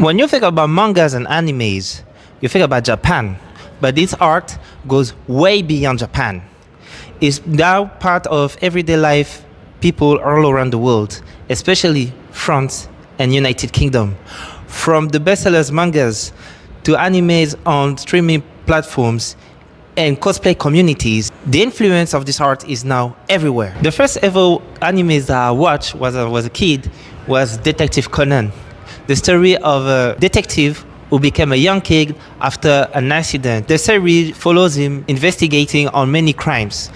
When you think about mangas and animes, you think about Japan, but this art goes way beyond Japan. It's now part of everyday life people all around the world, especially France and United Kingdom. From the bestsellers mangas to animes on streaming platforms and cosplay communities, the influence of this art is now everywhere. The first ever animes that I watched was I was a kid was Detective Conan, the story of a detective who became a young kid after an accident. The series follows him investigating on many crimes.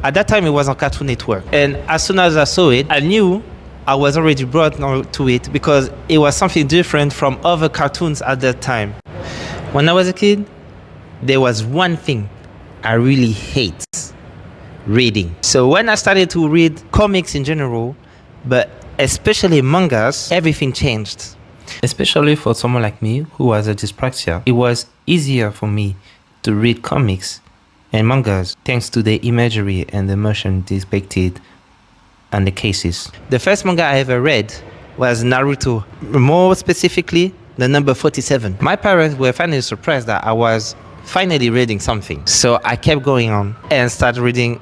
At that time, it was on Cartoon Network. And as soon as I saw it, I knew I was already brought to it because it was something different from other cartoons at that time. When I was a kid, there was one thing I really hate: reading. So when I started to read comics in general, but especially mangas, everything changed. Especially for someone like me who has a dyspraxia, it was easier for me to read comics and mangas thanks to the imagery and the emotion depicted and the cases. The first manga I ever read was Naruto, more specifically the number 47. My parents were finally surprised that I was finally reading something. So I kept going on and started reading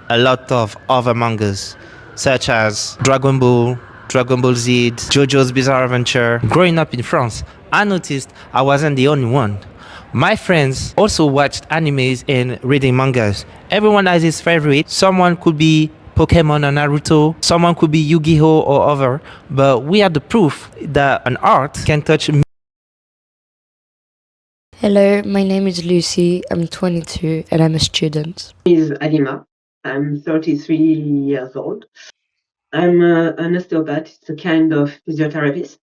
a lot of other mangas such as Dragon Ball, Dragon Ball Z, JoJo's Bizarre Adventure. Growing up in France, I noticed I wasn't the only one. My friends also watched animes and reading mangas. Everyone has his favorite. Someone could be Pokemon or Naruto, someone could be Yu-Gi-Oh or other, but we are the proof that an art can touch. Hello, my name is Lucy, I'm 22 and I'm a student. My name is Alima, I'm 33 years old. I'm an osteopath, it's a kind of physiotherapist.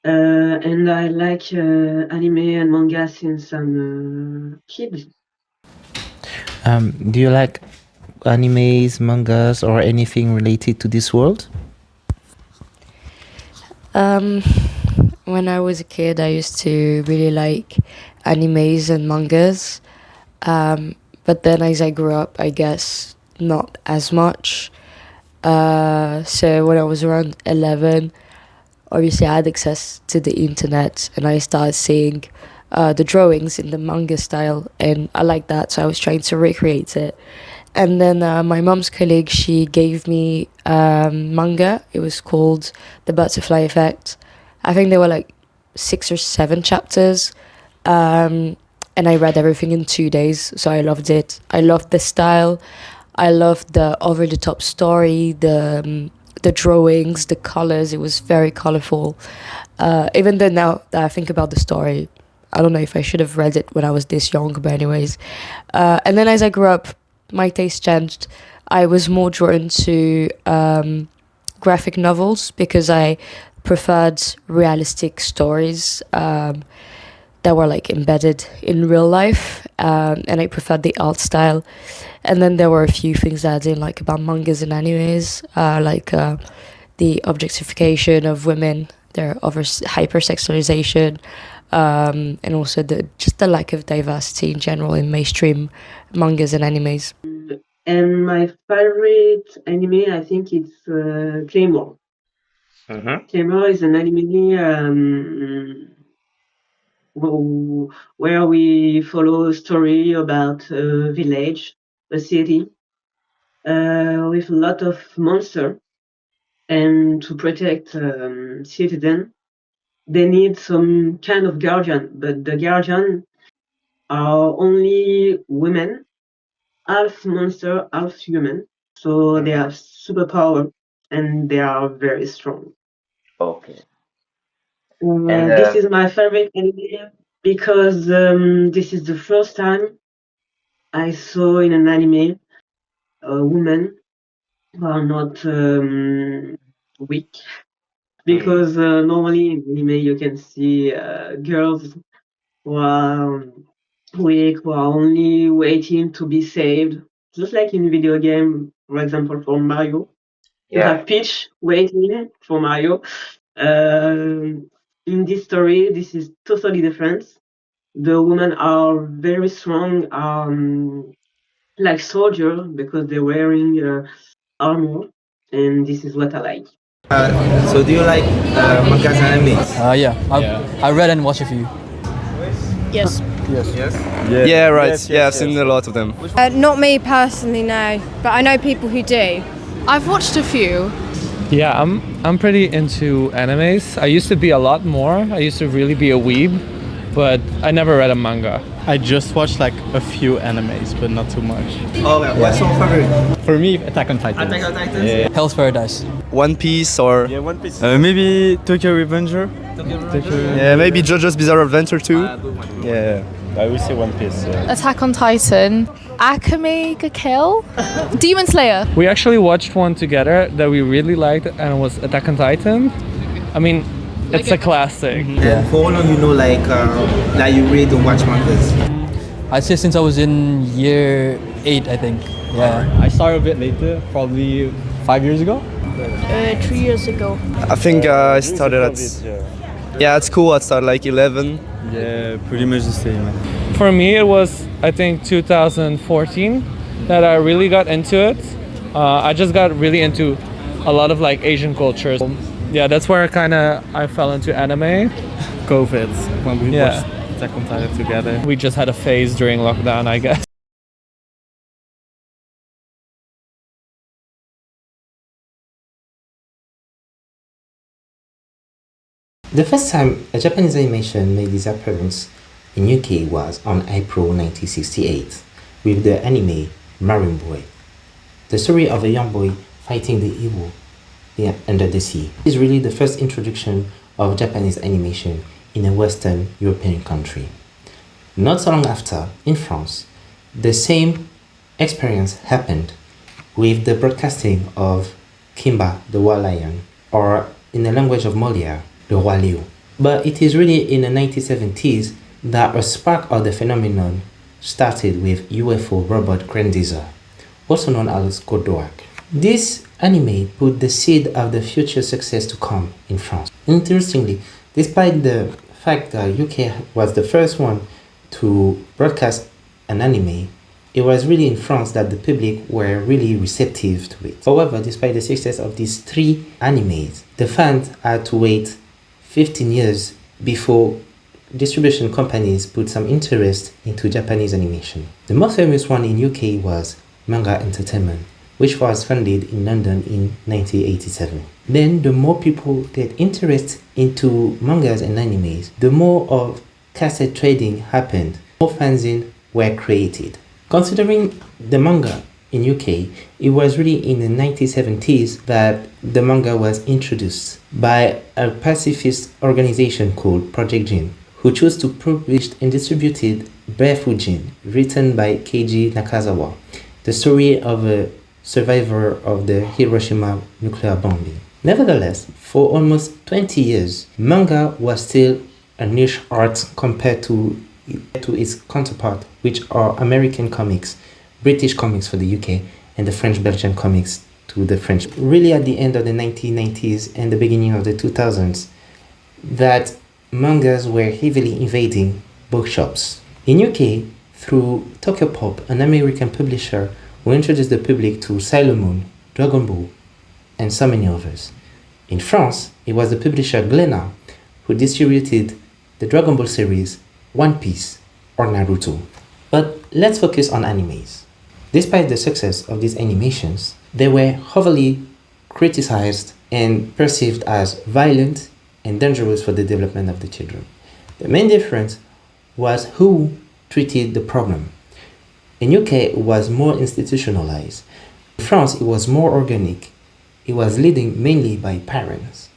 And I like anime and manga since I'm a kid. Do you like animes, mangas, or anything related to this world? When I was a kid, I used to really like animes and mangas. But then as I grew up, I guess not as much. So when I was around 11, obviously I had access to the internet and I started seeing the drawings in the manga style, and I liked that, so I was trying to recreate it. And then my mom's colleague, she gave me manga. It was called The Butterfly Effect. I think there were like 6 or 7 chapters. And I read everything in 2 days, so I loved it. I loved the style. I loved the over-the-top story, the drawings, the colors. It was very colorful. Even though now that I think about the story, I don't know if I should have read it when I was this young, but anyways. And then as I grew up, my taste changed. I was more drawn to graphic novels because I preferred realistic stories that were like embedded in real life, and I preferred the art style. And then there were a few things that I didn't like about mangas and animes, like the objectification of women, their hypersexualization, and also just the lack of diversity in general in mainstream mangas and animes. And my favorite anime, I think it's Claymore. Claymore is an anime where we follow a story about a village, a city, with a lot of monsters. And to protect citizens, they need some kind of guardian, but the guardian are only women, half monster, half human. So they have superpower and they are very strong. Okay. This is my favorite anime because this is the first time I saw in an anime a woman who are not weak. Because normally in anime you can see girls who are weak, who are only waiting to be saved. Just like in video game, for example, for Mario. You have Peach waiting for Mario. In this story, this is totally different. The women are very strong, like soldiers, because they're wearing armor, and this is what I like. So do you like mangas and animes? I read and watched a few. Yes. Yeah, right. Yeah, I've seen a lot of them. Not me personally, no, but I know people who do. I've watched a few. Yeah, I'm pretty into animes. I used to be a lot more. I used to really be a weeb, but I never read a manga. I just watched like a few animes, but not too much. Oh, what's your favorite? For me, Attack on Titan. Attack on Titan? Hell's Paradise. One Piece or One Piece. maybe Tokyo Revenger. Yeah, maybe JoJo's Bizarre Adventure too. Yeah. I will say One Piece. Attack on Titan. Akame ga Kill. Demon Slayer. We actually watched one together that we really liked, and it was Attack on Titan. I mean, it's a classic. And for how long you know like you read and watch mangas? I'd say since I was in year 8, I think. Yeah. I started a bit later, probably 5 years ago. 3 years ago. I think I started at at school. I started like 11. Yeah, pretty much the same. For me, it was, I think, 2014 that I really got into it. I just got really into a lot of like Asian cultures. Yeah, that's where I fell into anime. COVID, when we Yeah. watched Attack on Titan together. We just had a phase during lockdown, I guess. The first time a Japanese animation made its appearance in UK was on April 1968 with the anime Marine Boy, the story of a young boy fighting the evil under the sea. This is really the first introduction of Japanese animation in a Western European country. Not so long after, in France, the same experience happened with the broadcasting of Kimba the War Lion, or in the language of Molière, Le Roi Lion. But it is really in the 1970s that a spark of the phenomenon started with UFO robot Grandizer, also known as Godoak. This anime put the seed of the future success to come in France. Interestingly, despite the fact that UK was the first one to broadcast an anime, it was really in France that the public were really receptive to it. However, despite the success of these 3 animes, the fans had to wait 15 years before distribution companies put some interest into Japanese animation. The most famous one in UK was Manga Entertainment, which was founded in London in 1987. Then the more people get interest into mangas and animes, the more of cassette trading happened, more fanzines were created. Considering the manga in UK, it was really in the 1970s that the manga was introduced by a pacifist organization called Project Jin, who chose to publish and distributed Barefoot Jin, written by Keiji Nakazawa, the story of a survivor of the Hiroshima nuclear bombing. Nevertheless, for almost 20 years, manga was still a niche art compared to its counterpart, which are American comics, British comics for the UK, and the French-Belgian comics to the French. Really at the end of the 1990s and the beginning of the 2000s, that mangas were heavily invading bookshops. In UK, through Tokyo Pop, an American publisher who introduced the public to Sailor Moon, Dragon Ball, and so many others. In France, it was the publisher Glénat who distributed the Dragon Ball series, One Piece, or Naruto. But let's focus on animes. Despite the success of these animations, they were heavily criticized and perceived as violent and dangerous for the development of the children. The main difference was who treated the problem. In UK, it was more institutionalized. In France, it was more organic. It was led mainly by parents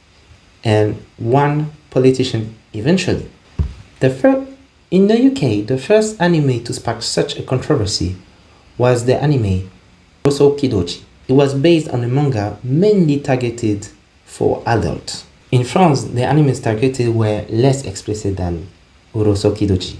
and one politician eventually. In the UK, the first anime to spark such a controversy was the anime Urosokidoji. It was based on a manga mainly targeted for adults. In France, the animes targeted were less explicit than Urosokidoji.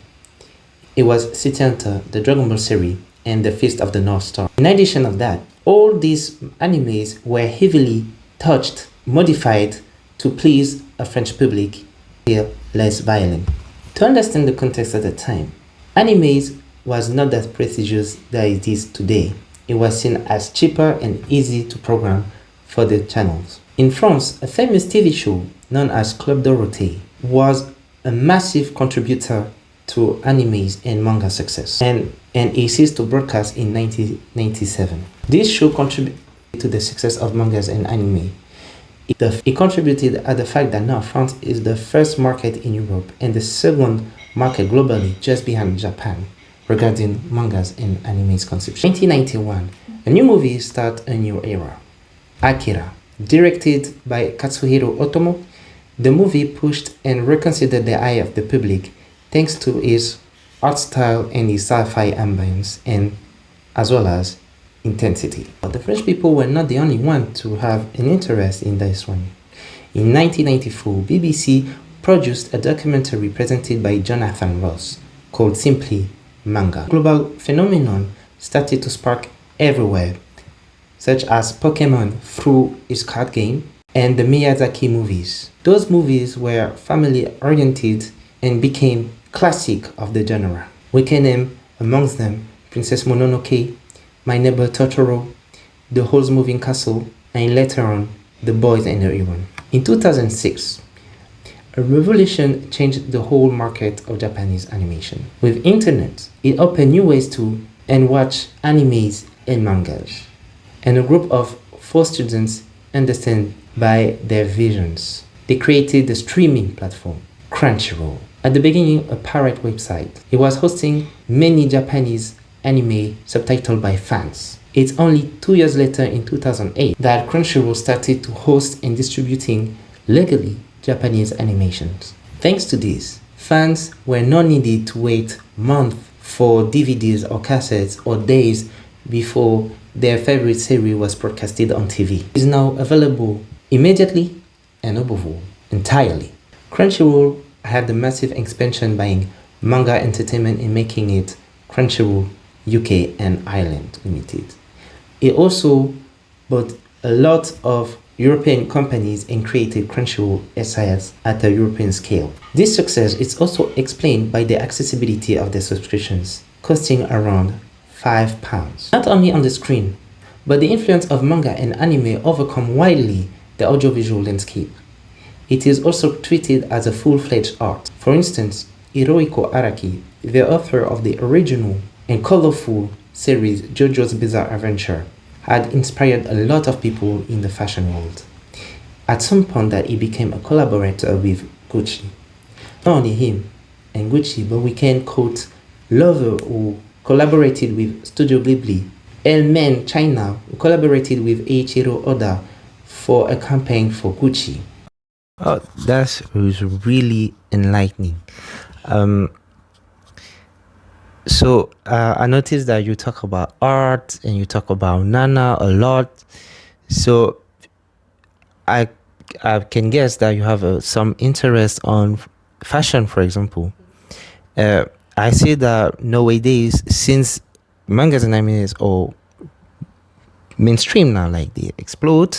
It was City Hunter, the Dragon Ball series, and the Fist of the North Star. In addition of that, all these animes were heavily touched, modified to please a French public, feel less violent. To understand the context at the time, animes was not as prestigious that it is today. It was seen as cheaper and easy to program for the channels. In France, a famous TV show known as Club Dorothée was a massive contributor to anime's and manga success, and it ceased to broadcast in 1997. This show contributed to the success of mangas and anime. It contributed at the fact that now France is the first market in Europe and the second market globally, just behind Japan, regarding mangas and anime's consumption. 1991, a new movie started a new era. Akira, directed by Katsuhiro Otomo, the movie pushed and reconsidered the eye of the public thanks to his art style and his sci-fi ambience, and as well as intensity. But the French people were not the only one to have an interest in this one. In 1994, BBC produced a documentary presented by Jonathan Ross called simply Manga. Global phenomenon started to spark everywhere, such as Pokemon through its card game and the Miyazaki movies. Those movies were family-oriented and became classic of the genre. We can name amongst them Princess Mononoke, My Neighbor Totoro, The Howl's Moving Castle, and later on, The Boys and the Heron. In 2006, a revolution changed the whole market of Japanese animation. With internet, it opened new ways to and watch animes and mangas. And a group of 4 students understand by their visions. They created the streaming platform, Crunchyroll. At the beginning, a pirate website. It was hosting many Japanese anime subtitled by fans. It's only 2 years later, in 2008, that Crunchyroll started to host and distributing legally Japanese animations. Thanks to this, fans were not needed to wait months for DVDs or cassettes or days before their favorite series was broadcasted on TV. It is now available immediately and above all, entirely. Crunchyroll had the massive expansion buying Manga Entertainment and making it Crunchyroll UK and Ireland Limited. It also bought a lot of European companies and created Crunchyroll SAS at a European scale. This success is also explained by the accessibility of the subscriptions, costing around £5. Not only on the screen, but the influence of manga and anime overcome widely the audiovisual landscape. It is also treated as a full-fledged art. For instance, Hirohiko Araki, the author of the original and colorful series JoJo's Bizarre Adventure, had inspired a lot of people in the fashion world. At some point that he became a collaborator with Gucci. Not only him and Gucci, but we can quote Lover, who collaborated with Studio Ghibli, L-Men China, who collaborated with Eiichiro Oda for a campaign for Gucci. Oh, that was really enlightening. So I noticed that you talk about art and you talk about Nana a lot. So I can guess that you have some interest on fashion, for example. I see that nowadays, since mangas and animes are mainstream now, like they explode,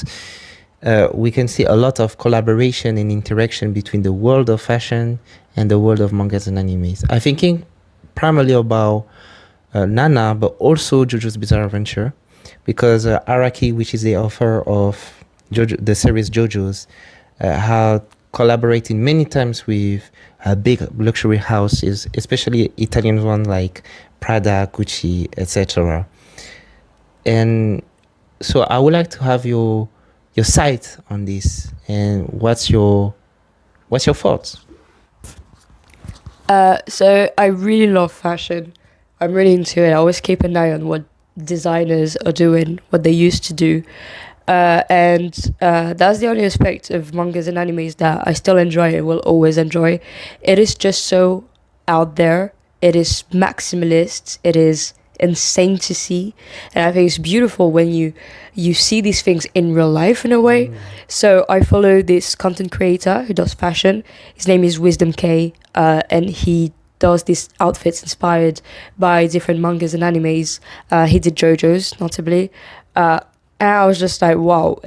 we can see a lot of collaboration and interaction between the world of fashion and the world of mangas and animes. I'm thinking primarily about Nana, but also JoJo's Bizarre Adventure, because Araki, which is the author of the series JoJo's, had collaborated many times with big luxury houses, especially Italian ones like Prada, Gucci, etc. And so I would like to have your side on this, and what's your thoughts? So I really love fashion. I'm really into it. I always keep an eye on what designers are doing, what they used to do. And that's the only aspect of mangas and animes that I still enjoy and will always enjoy. It is just so out there. It is maximalist. It is insane to see. And I think it's beautiful when you see these things in real life in a way. So I follow this content creator who does fashion. His name is Wisdom K, and he does these outfits inspired by different mangas and animes. He did JoJo's, notably. And I was just like, wow,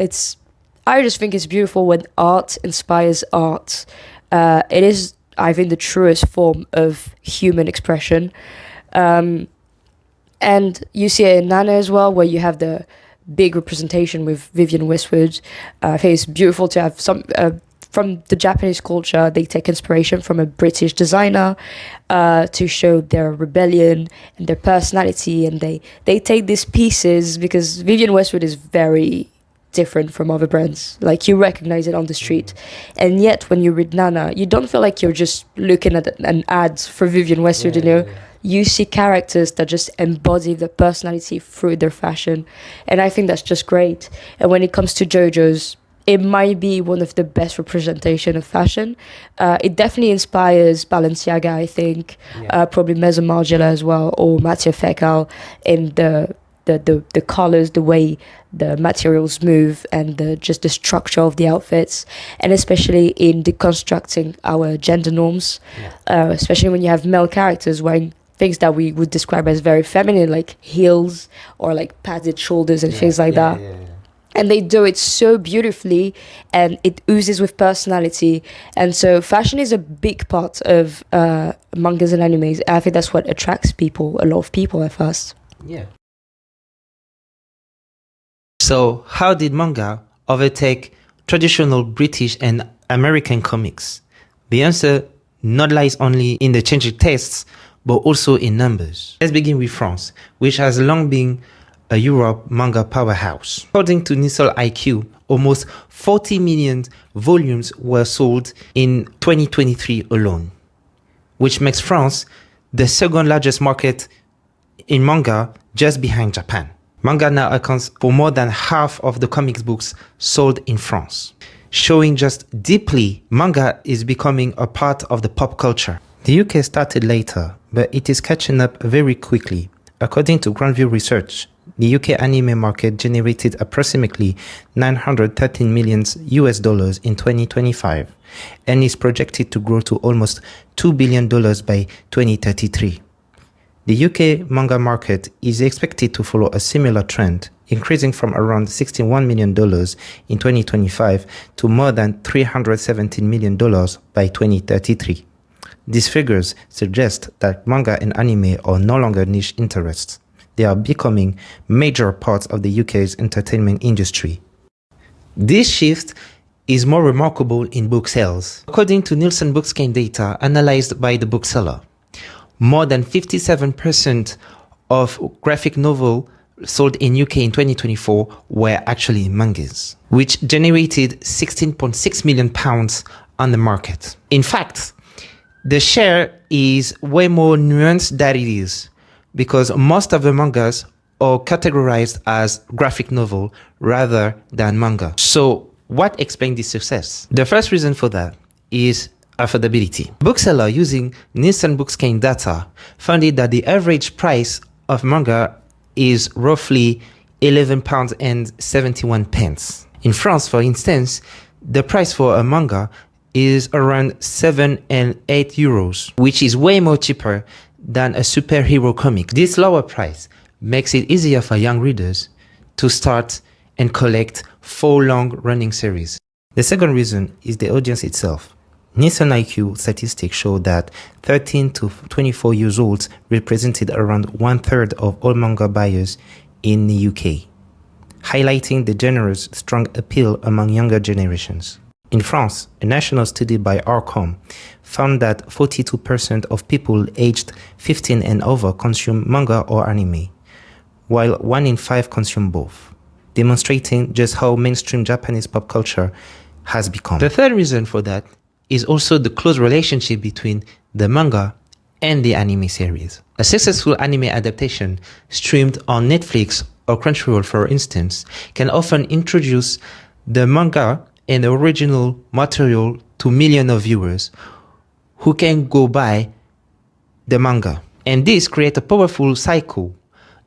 I just think it's beautiful when art inspires art. It is, I think, the truest form of human expression. And you see it in Nana as well, where you have the big representation with Vivienne Westwood. I think it's beautiful to have some from the Japanese culture. They take inspiration from a British designer to show their rebellion and their personality, and they take these pieces because Vivienne Westwood is very different from other brands. Like, you recognize it on the street, and yet when you read Nana, you don't feel like you're just looking at an ad for Vivienne Westwood. You see characters that just embody the personality through their fashion, and I think that's just great. And when it comes to JoJo's, it might be one of the best representation of fashion. It definitely inspires Balenciaga, I think, probably Maison Margiela as well, or Mathieu Fekal, in the colors, the way the materials move, and just the structure of the outfits, and especially in deconstructing our gender norms, especially when you have male characters wearing things that we would describe as very feminine, like heels or like padded shoulders and things like that. And they do it so beautifully, and it oozes with personality. And so fashion is a big part of mangas and animes. I think that's what attracts people, a lot of people at first. Yeah. So, how did manga overtake traditional British and American comics? The answer not lies only in the changing tastes, but also in numbers. Let's begin with France, which has long been a Europe manga powerhouse. According to Nissan IQ, almost 40 million volumes were sold in 2023 alone, which makes France the second largest market in manga, just behind Japan. Manga now accounts for more than half of the comics books sold in France, showing just deeply manga is becoming a part of the pop culture. The UK started later, but it is catching up very quickly. According to Grandview Research, the UK anime market generated approximately $913 million in 2025 and is projected to grow to almost $2 billion by 2033. The UK manga market is expected to follow a similar trend, increasing from around $61 million in 2025 to more than $317 million by 2033. These figures suggest that manga and anime are no longer niche interests. They are becoming major parts of the UK's entertainment industry. This shift is more remarkable in book sales. According to Nielsen Bookscan data analyzed by the bookseller, more than 57% of graphic novels sold in UK in 2024 were actually mangas, which generated £16.6 million on the market. In fact, the share is way more nuanced than it is, because most of the mangas are categorized as graphic novel rather than manga. So what explains this success? The first reason for that is affordability. Bookseller using Nielsen Bookscan data found that the average price of manga is roughly £11.71. In France, for instance, the price for a manga is around 7 and 8 euros, which is way more cheaper than a superhero comic. This lower price makes it easier for young readers to start and collect 4 long-running series. The second reason is the audience itself. Nielsen IQ statistics show that 13 to 24 years old represented around 1/3 of all manga buyers in the UK, highlighting the genre's strong appeal among younger generations. In France, a national study by Arcom found that 42% of people aged 15 and over consume manga or anime, while 1 in 5 consume both, demonstrating just how mainstream Japanese pop culture has become. The third reason for that is also the close relationship between the manga and the anime series. A successful anime adaptation streamed on Netflix or Crunchyroll, for instance, can often introduce the manga and the original material to millions of viewers who can go buy the manga. And this creates a powerful cycle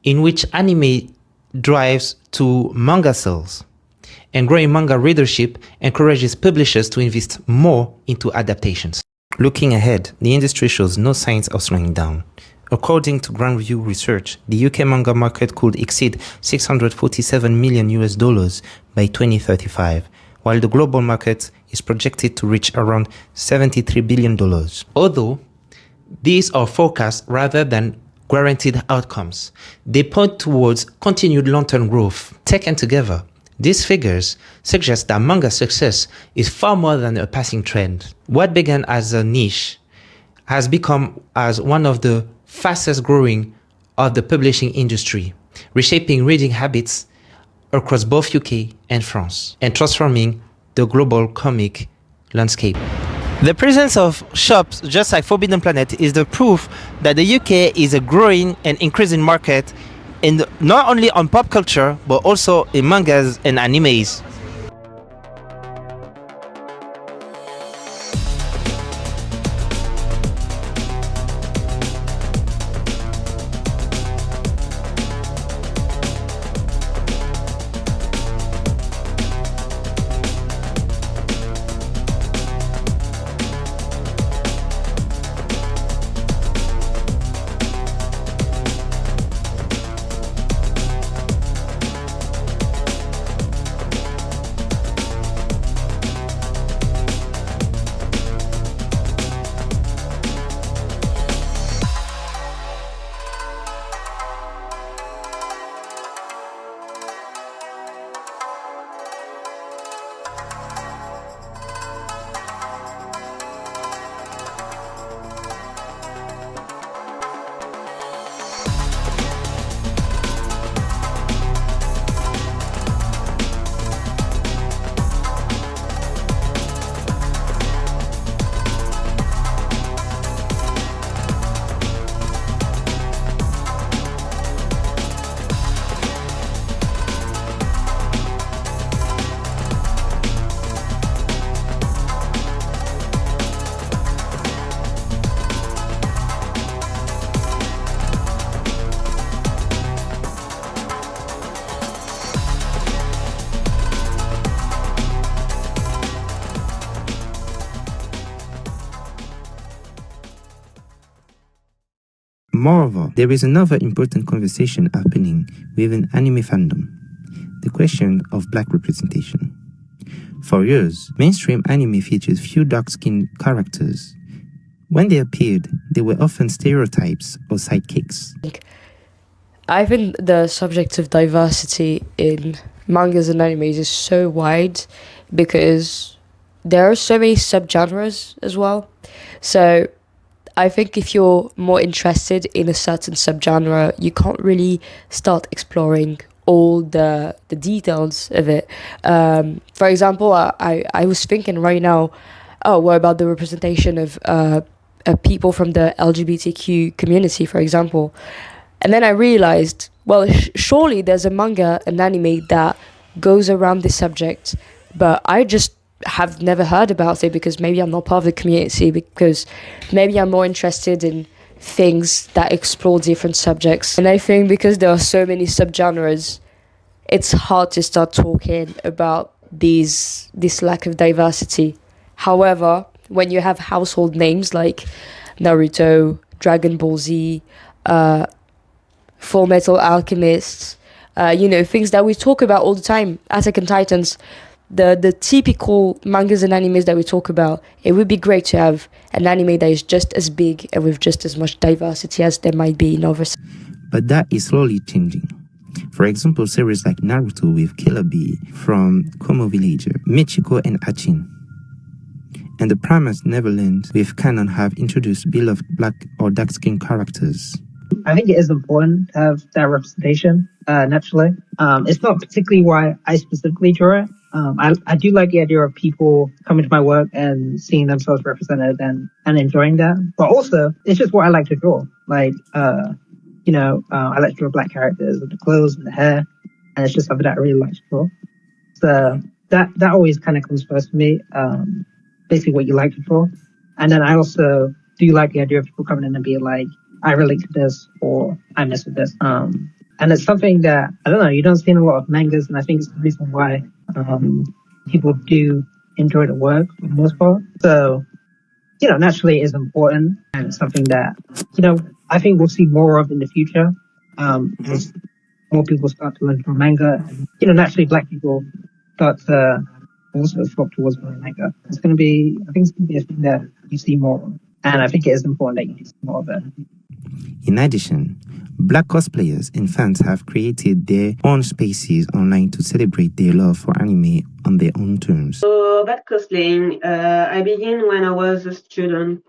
in which anime drives to manga sales, and growing manga readership encourages publishers to invest more into adaptations. Looking ahead, the industry shows no signs of slowing down. According to Grandview Research, the UK manga market could exceed $647 million by 2035, while the global market is projected to reach around $73 billion. Although these are forecasts rather than guaranteed outcomes. They point towards continued long-term growth. Taken together, these figures suggest that manga success is far more than a passing trend. What began as a niche has become as one of the fastest growing of the publishing industry, reshaping reading habits across both UK and France, and transforming the global comic landscape. The presence of shops just like Forbidden Planet is the proof that the UK is a growing and increasing market, and not only on pop culture but also in mangas and animes. Moreover, there is another important conversation happening within anime fandom, the question of black representation. For years, mainstream anime featured few dark-skinned characters. When they appeared, they were often stereotypes or sidekicks. I think the subject of diversity in mangas and animes is so wide because there are so many subgenres as well. So I think if you're more interested in a certain subgenre, you can't really start exploring all the details of it. For example, I was thinking right now, what about the representation of people from the LGBTQ community, for example? And then I realized, well, surely there's a manga, an anime that goes around this subject, but I just have never heard about it because maybe I'm not part of the community, because maybe I'm more interested in things that explore different subjects. And I think because there are so many subgenres, it's hard to start talking about this lack of diversity. However, when you have household names like Naruto, Dragon Ball Z, Full Metal Alchemist, things that we talk about all the time, Attack on Titans, the typical mangas and animes that we talk about, it would be great to have an anime that is just as big and with just as much diversity as there might be in others. But that is slowly changing. For example, series like Naruto with Killer Bee from Como Villager, Michiko and Achin, and The Promised Neverland with Canon have introduced beloved black or dark-skinned characters. I think it is important to have that representation, naturally. It's not particularly why I specifically draw it. I do like the idea of people coming to my work and seeing themselves represented and enjoying that. But also, it's just what I like to draw. Like, I like to draw black characters with the clothes and the hair, and it's just something that I really like to draw. So that always kind of comes first for me. Basically what you like to draw. And then I also do like the idea of people coming in and being like, I relate to this, or I mess with this. And it's something that, I don't know, you don't see in a lot of mangas, and I think it's the reason why people do enjoy the work for the most part. So, naturally it is important, and it's something that, I think we'll see more of in the future. As more people start to learn from manga, and, naturally black people start to also flock towards manga. I think it's going to be a thing that you see more of. And I think it is important that you do more of it. In addition, Black cosplayers and fans have created their own spaces online to celebrate their love for anime on their own terms. So about cosplaying, I began when I was a student,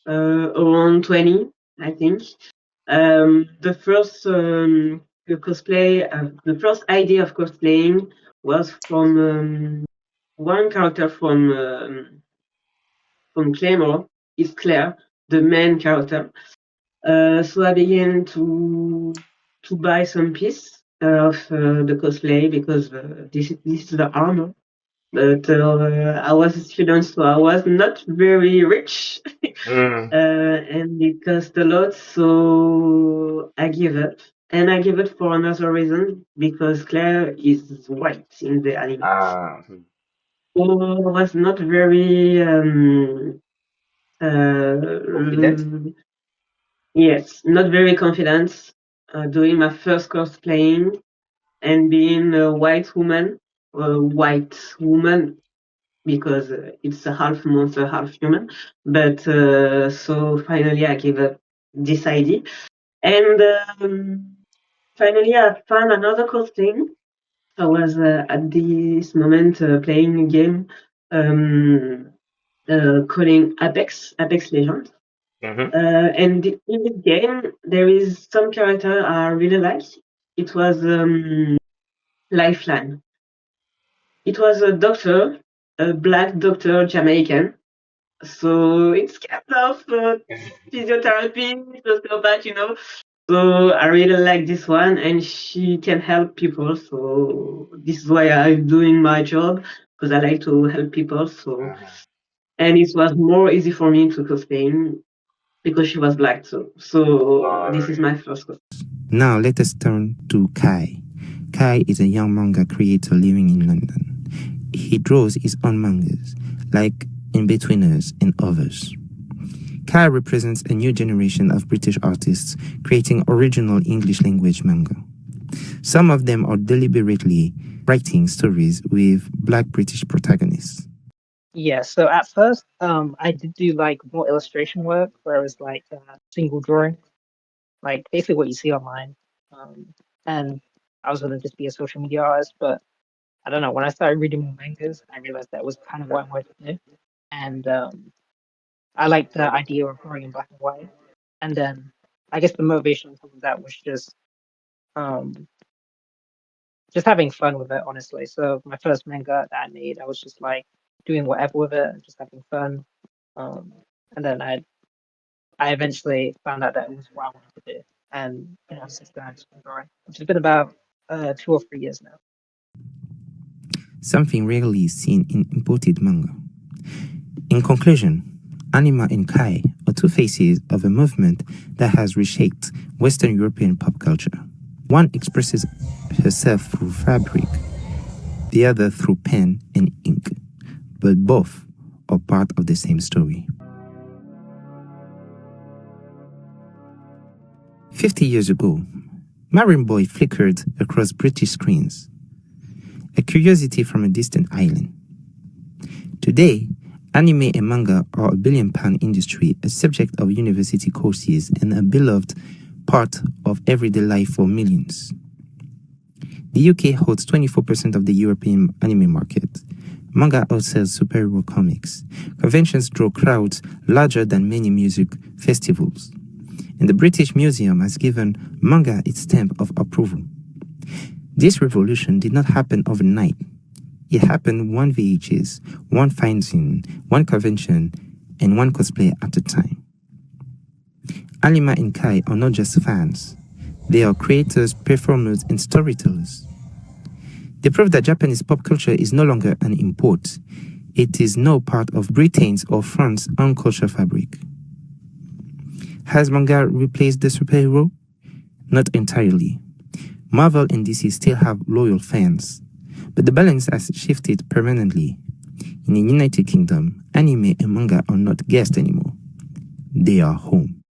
around 20, I think. The first the first idea of cosplaying was from one character from Claymore. Is Claire, the main character. So I began to buy some piece of the cosplay because this is the armor. But I was a student, so I was not very rich, and it cost a lot. So I give up, and I give it for another reason because Claire is white in the anime. So I was not very confident. Yes, not very confident doing my first cosplaying and being a white woman, because it's a half monster, half human. But so finally I gave up this idea. And finally I found another cosplaying. I was at this moment playing a game calling Apex Legends. And in this game, there is some character I really like. It was Lifeline. It was a doctor, a black doctor, Jamaican. So it's kind of physiotherapy, sociopath, So I really like this one, and she can help people. So this is why I'm doing my job, because I like to help people. So, and it was more easy for me to cosplay because she was black. So this is my first cosplay. Now let us turn to Kai. Kai is a young manga creator living in London. He draws his own mangas, like In-Betweeners and others. Kai represents a new generation of British artists creating original English language manga. Some of them are deliberately writing stories with Black British protagonists. Yeah, so at first, I did do like more illustration work where it was like single drawing, like basically what you see online. And I was gonna just be a social media artist, but I don't know. When I started reading more mangas, I realized that was kind of what I wanted to do, and I liked the idea of drawing in black and white. And then I guess the motivation on top of that was just having fun with it, honestly. So my first manga that I made, I was just like doing whatever with it and just having fun. And then I eventually found out that it was what I wanted to do. And since then I've just been drawing, which has been about 2 or 3 years now. Something rarely seen in imported manga. In conclusion, Anima and Kai are two faces of a movement that has reshaped Western European pop culture. One expresses herself through fabric, the other through pen and ink, but both are part of the same story. 50 years ago, Marine Boy flickered across British screens, a curiosity from a distant island. Today, anime and manga are a billion-pound industry, a subject of university courses, and a beloved part of everyday life for millions. The UK holds 24% of the European anime market. Manga outsells superhero comics. Conventions draw crowds larger than many music festivals. And the British Museum has given manga its stamp of approval. This revolution did not happen overnight. It happened one VHS, one fanzine, one convention, and one cosplay at a time. Anima and Kai are not just fans. They are creators, performers, and storytellers. They prove that Japanese pop culture is no longer an import. It is now part of Britain's or France's own culture fabric. Has manga replaced the superhero? Not entirely. Marvel and DC still have loyal fans, but the balance has shifted permanently. In the United Kingdom, anime and manga are not guests anymore. They are home.